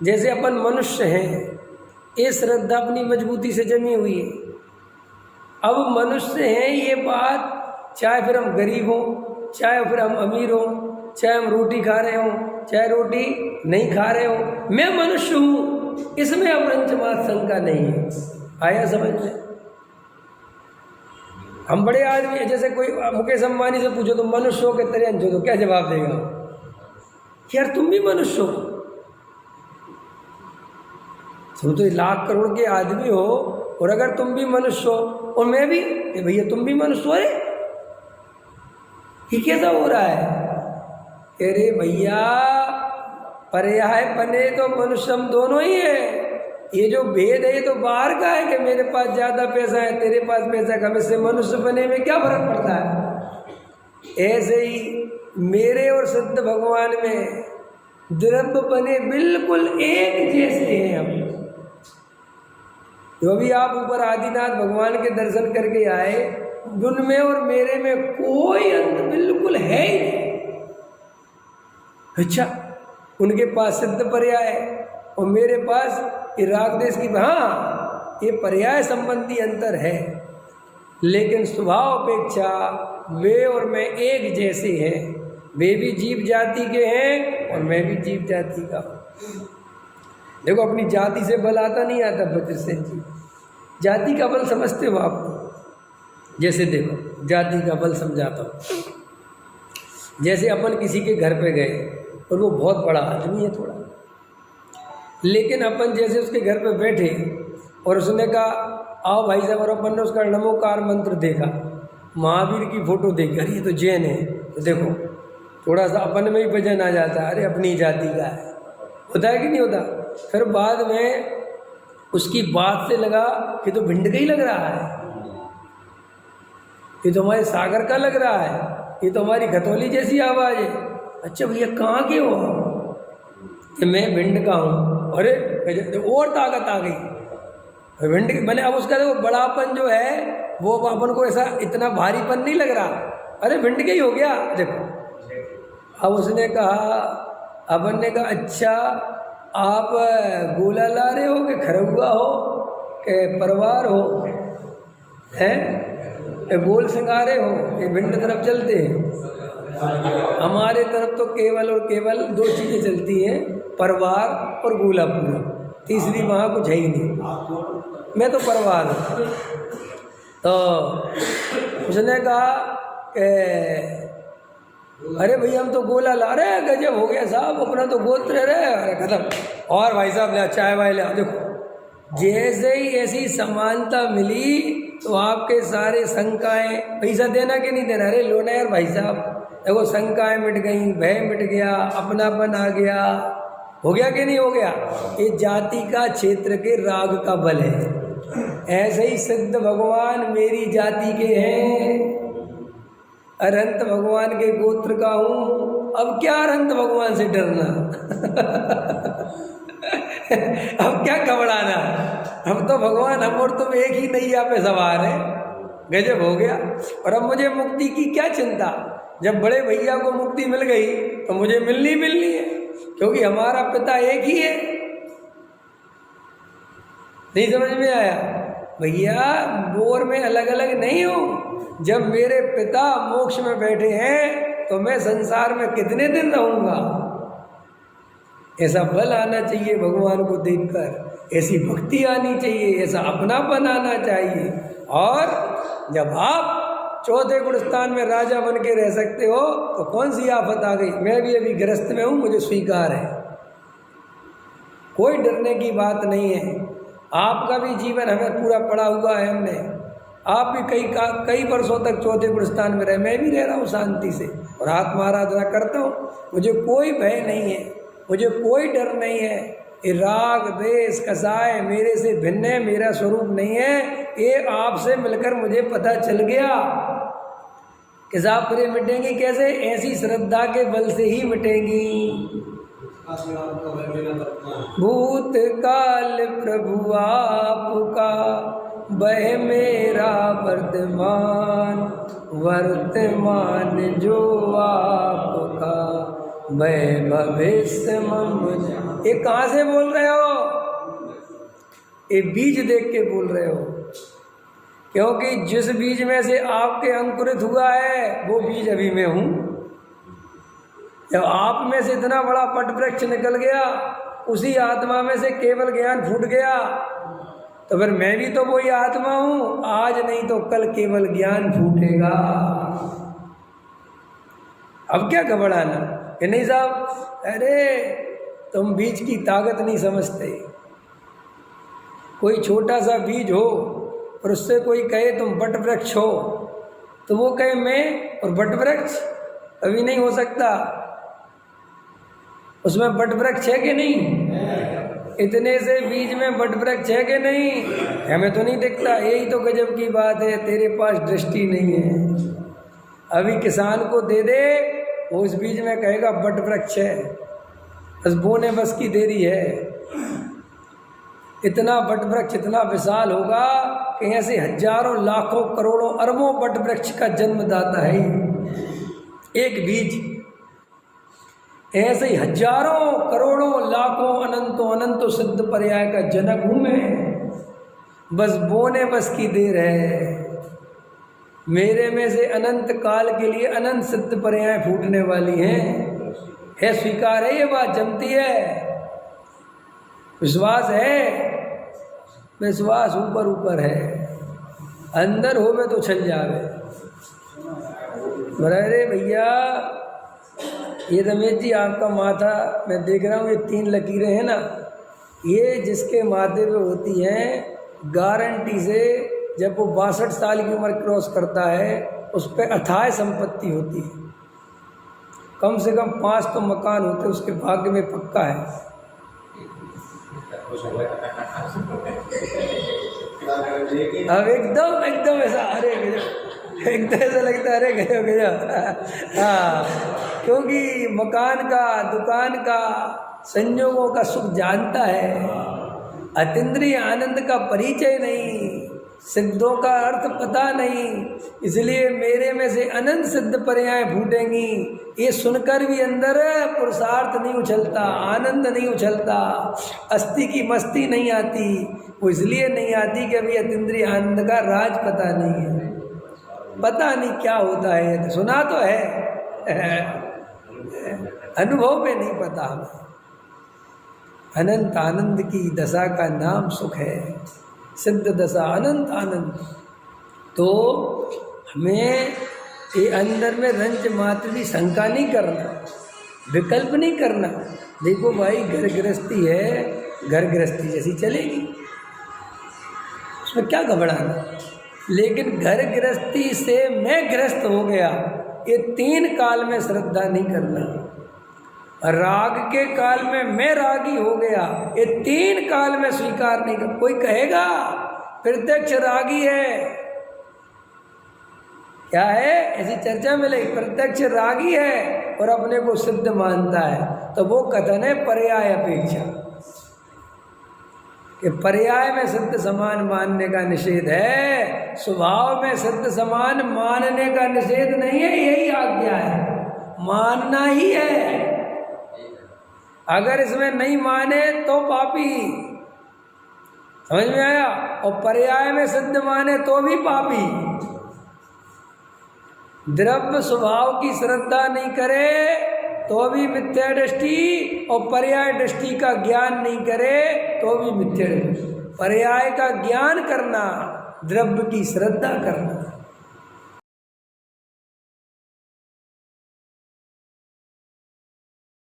जैसे अपन मनुष्य हैं, ये श्रद्धा अपनी मजबूती से जमी हुई है। अब मनुष्य हैं ये बात, चाहे फिर हम गरीब हों, चाहे फिर हम अमीर हों, चाहे हम रोटी खा रहे हों, चाहे रोटी नहीं खा रहे हों, मैं मनुष्य हूँ, इसमें अपरंचमात शंका नहीं है। आया समझ में? हम बड़े आदमी हैं, जैसे कोई मुकेश अंबानी से पूछो तो मनुष्य हो के तरह हो तो क्या जवाब देगा? यार तुम भी मनुष्य हो, तुम तो लाख करोड़ के आदमी हो, और अगर तुम भी मनुष्य हो और मैं भी, भैया तुम भी मनुष्य हो, अरे ये कैसा हो रहा है? अरे भैया पर्याय बने तो मनुष्य हम दोनों ही है। ये जो भेद है ये तो बाहर का है कि मेरे पास ज़्यादा पैसा है, तेरे पास पैसा कम, इससे मनुष्य बने में क्या फर्क पड़ता है? ऐसे ही मेरे और सत्य भगवान में द्रव्य बने बिल्कुल एक जैसे हैं हम। जो भी आप ऊपर आदिनाथ भगवान के दर्शन करके आए, उनमें और मेरे में कोई अंतर बिल्कुल है ही नहीं। अच्छा, उनके पास सिद्ध पर्याय और मेरे पास ये राग देश की, हाँ ये पर्याय संबंधी अंतर है, लेकिन स्वभाव अपेक्षा वे और मैं एक जैसे हैं। वे भी जीव जाति के हैं और मैं भी जीव जाति का हूँ। देखो अपनी जाति से बल आता नहीं आता बद्रसेन जी, जाति का बल समझते हो आप? जैसे देखो जाति का बल समझाता हूँ। जैसे अपन किसी के घर पे गए और वो बहुत बड़ा आदमी है थोड़ा, लेकिन अपन जैसे उसके घर पे बैठे और उसने कहा आओ भाई साहब, और अपन ने उसका नमोकार मंत्र देखा, महावीर की फोटो देखी, अरे ये तो जैन है, तो देखो थोड़ा सा अपन में ही वजन आ जाता है, अरे अपनी जाति का है, होता है कि नहीं होता? फिर बाद में उसकी बात से लगा कि तो भिंड का ही लग रहा है, ये तो हमारे सागर का लग रहा है, ये तो हमारी खतौली जैसी आवाज़ है। अच्छा भैया कहाँ के हो? कि मैं भिंड का हूँ। अरे और ताकत आ गई भिंड की। मैंने अब उसका देखो बड़ापन जो है वो अपन को ऐसा इतना भारीपन नहीं लग रहा, अरे भिंड का ही हो गया देखो। अब उसने कहा, अपन ने कहा अच्छा आप गोला ला रहे हो कि खरगुआ हो कि परिवार हो, हैं गोल सिंगारे हो, ये भिंड तरफ चलते हैं। हमारे तरफ तो केवल और केवल दो चीज़ें चलती हैं, परिवार और गोला पूरा, तीसरी वहाँ कुछ है ही नहीं। मैं तो परिवार हूँ। तो उसने कहा कि अरे भैया हम तो गोला ला रहे हैं, गजब हो गया साहब, अपना तो गोत्र रहे। अरे खत्म। और भाई साहब ले चाय वाय ले, देखो जैसे ही ऐसी समानता मिली तो आपके सारे शंकाएं, पैसा देना कि नहीं देना, अरे लो ना यार भाई साहब, देखो शंकाएं मिट गई, भय मिट गया, अपनापन आ गया, हो गया कि नहीं हो गया? ये जाति का क्षेत्र के राग का बल है। ऐसे ही सिद्ध भगवान मेरी जाति के हैं, अरहंत भगवान के गोत्र का हूँ। अब क्या अरहंत भगवान से डरना अब क्या घबराना? अब तो भगवान हम और तुम एक ही नैया पे सवार है, गजब हो गया। और अब मुझे मुक्ति की क्या चिंता? जब बड़े भैया को मुक्ति मिल गई तो मुझे मिलनी है, क्योंकि हमारा पिता एक ही है। नहीं समझ में आया? भैया बोर में अलग अलग नहीं हूँ। जब मेरे पिता मोक्ष में बैठे हैं तो मैं संसार में कितने दिन रहूँगा? ऐसा बल आना चाहिए भगवान को देखकर, ऐसी भक्ति आनी चाहिए, ऐसा अपनापन आना चाहिए। और जब आप चौथे गुण स्थान में राजा बन के रह सकते हो तो कौन सी आफत आ गई? मैं भी अभी ग्रस्त में हूँ, मुझे स्वीकार है, कोई डरने की बात नहीं है। आपका भी जीवन हमें पूरा पड़ा हुआ है हमने, आप भी कई वर्षों तक चौथे गुण स्थान में रहे, मैं भी रह रहा हूँ शांति से और आत्मा आराधना करता हूँ। मुझे कोई भय नहीं है, मुझे कोई डर नहीं है। ये राग द्वेष कसाय मेरे से भिन्न है, मेरा स्वरूप नहीं है। ये आपसे मिलकर मुझे पता चल गया कि साहब फिर मिटेंगी कैसे? ऐसी श्रद्धा के बल से ही मिटेंगी। भूत काल प्रभु आपका, वह मेरा वर्तमान, वर्तमान जो आपका, मैं भविष्य मम। ये कहाँ से बोल रहे हो? ये बीज देख के बोल रहे हो, क्योंकि जिस बीज में से आपके अंकुरित हुआ है वो बीज अभी मैं हूँ। जब आप में से इतना बड़ा पट वृक्ष निकल गया, उसी आत्मा में से केवल ज्ञान फूट गया, तो फिर मैं भी तो वही आत्मा हूँ। आज नहीं तो कल केवल ज्ञान फूटेगा। अब क्या घबराना कि नहीं साहब, अरे तुम बीज की ताकत नहीं समझते। कोई छोटा सा बीज हो और उससे कोई कहे तुम बट वृक्ष हो, तो वो कहे मैं और बट वृक्ष, अभी नहीं हो सकता। उसमें बट वृक्ष है कि नहीं? इतने से बीज में बट वृक्ष है कि नहीं? हमें तो नहीं दिखता। यही तो गजब की बात है, तेरे पास दृष्टि नहीं है। अभी किसान को दे दे, वो उस बीज में कहेगा बट वृक्ष है, बस बोने बस की देरी है। इतना बट वृक्ष इतना विशाल होगा कि ऐसे हजारों लाखों करोड़ों अरबों बट वृक्ष का जन्मदाता है एक बीज। ऐसे ही हजारों करोड़ों लाखों अनंतों अनंतों सिद्ध पर्याय का जनक हूं मैं, बस बोने बस की देर है। मेरे में से अनंत काल के लिए अनंत सिद्ध पर्याय फूटने वाली हैं। स्वीकार है, ये बात जमती है, विश्वास है। विश्वास ऊपर ऊपर है, अंदर होवे तो चल जावे। अरे भैया, ये रमेश जी आपका माथा मैं देख रहा हूँ, ये 3 लकीरें हैं ना, ये जिसके माथे पे होती हैं, गारंटी से जब वो 62 साल की उम्र क्रॉस करता है, उस पर अथाह संपत्ति होती है। कम से कम 5 तो मकान होते, उसके भाग्य में पक्का है। अब एकदम ऐसा, अरे एकदम ऐसा लगता है, अरे गजब। हाँ, क्योंकि मकान का, दुकान का, संयोगों का सुख जानता है, अतीन्द्रिय आनंद का परिचय नहीं, सिद्धों का अर्थ पता नहीं, इसलिए मेरे में से अनंत सिद्ध पर्याय फूटेंगी। ये सुनकर भी अंदर पुरुषार्थ नहीं उछलता, आनंद नहीं उछलता, अस्थि की मस्ती नहीं आती। वो इसलिए नहीं आती कि अभी अतीन्द्रिय आनंद का राज पता नहीं है, पता नहीं क्या होता है। सुना तो है, अनुभव में नहीं पता हमें। अनंत आनंद की दशा का नाम सुख है, सिद्ध दशा, अनंत आनंद। तो हमें ये अंदर में रंच मात्र भी शंका नहीं करना, विकल्प नहीं करना। देखो भाई, घर गृहस्थी है, घर गृहस्थी जैसी चलेगी, उसमें क्या घबराना। लेकिन घर गृहस्थी से मैं गृहस्थ हो गया, ये 3 काल में श्रद्धा नहीं करना। राग के काल में मैं रागी हो गया, ये 3 काल में स्वीकार नहीं कर। कोई कहेगा प्रत्यक्ष रागी है, क्या है, ऐसी चर्चा मिलेगी, प्रत्यक्ष रागी है और अपने को सिद्ध मानता है, तो वो कथन है पर्याय अपेक्षा, कि पर्याय में सिद्ध समान मानने का निषेध है, स्वभाव में सिद्ध समान मानने का निषेध नहीं है। यही आज्ञा है, मानना ही है। अगर इसमें नहीं माने तो पापी, समझ में आया? और पर्याय में सिद्ध माने तो भी पापी। द्रव्य स्वभाव की श्रद्धा नहीं करे तो भी मिथ्या दृष्टि, और पर्याय दृष्टि का ज्ञान नहीं करे तो भी मिथ्या दृष्टि। पर्याय का ज्ञान करना, द्रव्य की श्रद्धा करना।